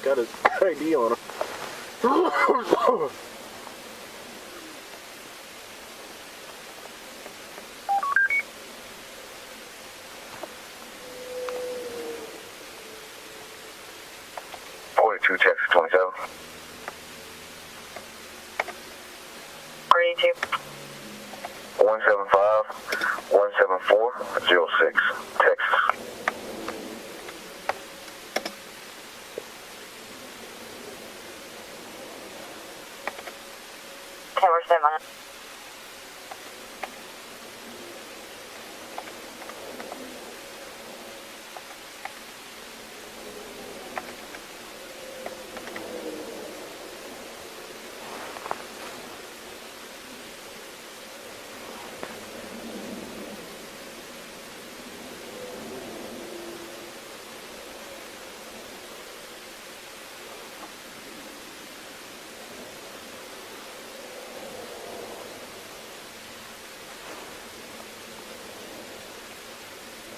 Got his ID on him. Texas 27. 42. 175 174 06 Texas. Tower 7.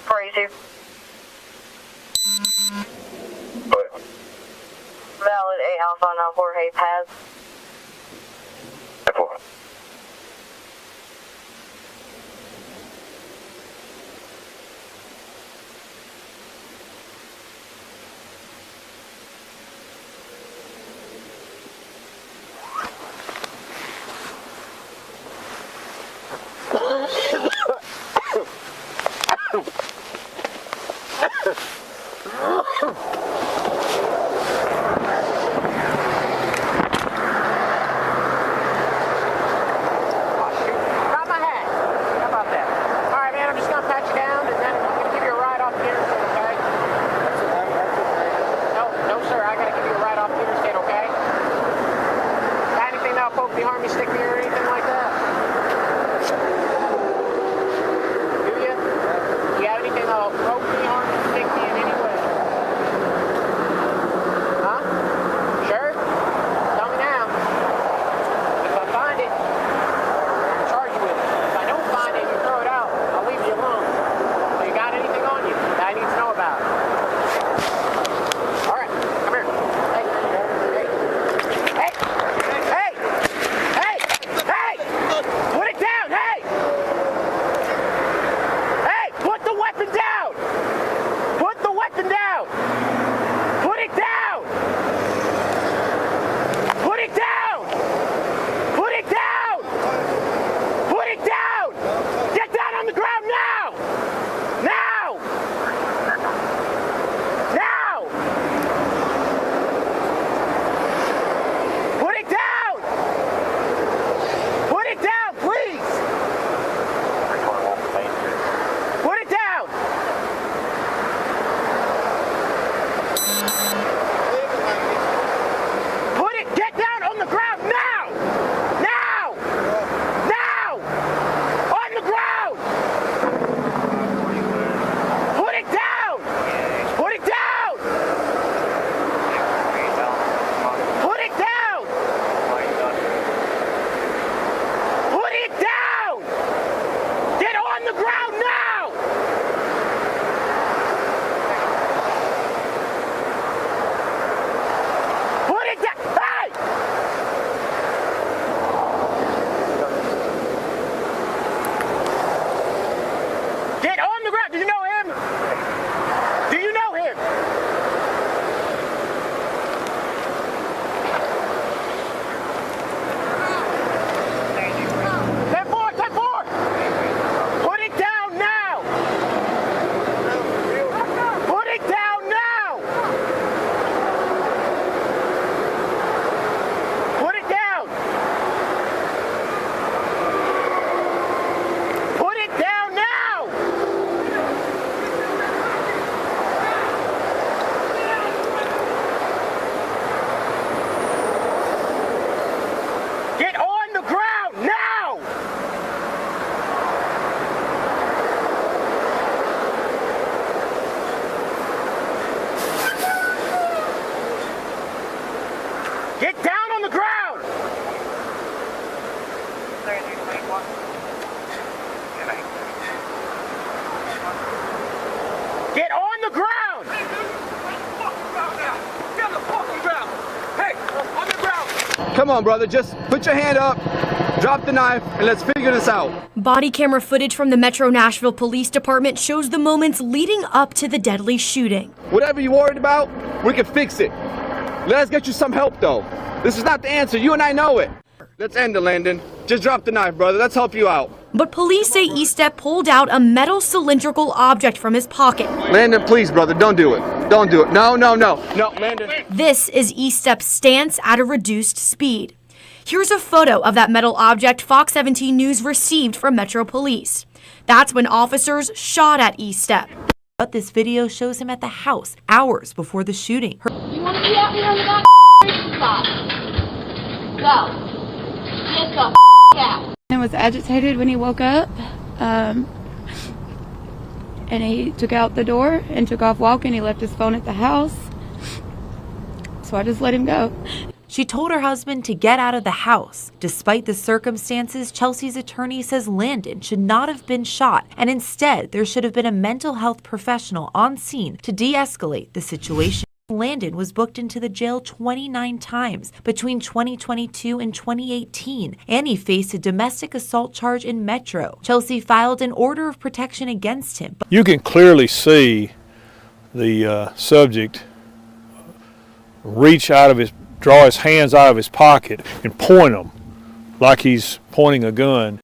Crazy. But Valid 8 Alpha 94 Hay Paths. Apple. Come on, brother, just put your hand up, drop the knife, and let's figure this out. Body camera footage from the Metro Nashville Police Department shows the moments leading up to the deadly shooting. Whatever you're worried about, we can fix it. Let's get you some help, though. This is not the answer. You and I know it. Let's end it, Landon. Just drop the knife, brother. Let's help you out. But police say Eastep pulled out a metal cylindrical object from his pocket. Landon, please, brother, don't do it. Don't do it. No, no, no. No, Landon. This is Eastep's stance at a reduced speed. Here's a photo of that metal object Fox 17 News received from Metro Police. That's when officers shot at Eastep. But this video shows him at the house hours before the shooting. You want to be out here in the back spot? Go. Get the out. He was agitated when he woke up, and he took out the door and took off walking. He left his phone at the house, so I just let him go. She told her husband to get out of the house. Despite the circumstances, Chelsea's attorney says Landon should not have been shot, and instead there should have been a mental health professional on scene to de-escalate the situation. Landon was booked into the jail 29 times between 2022 and 2018, and he faced a domestic assault charge in Metro. Chelsea filed an order of protection against him. You can clearly see the subject draw his hands out of his pocket and point them like he's pointing a gun.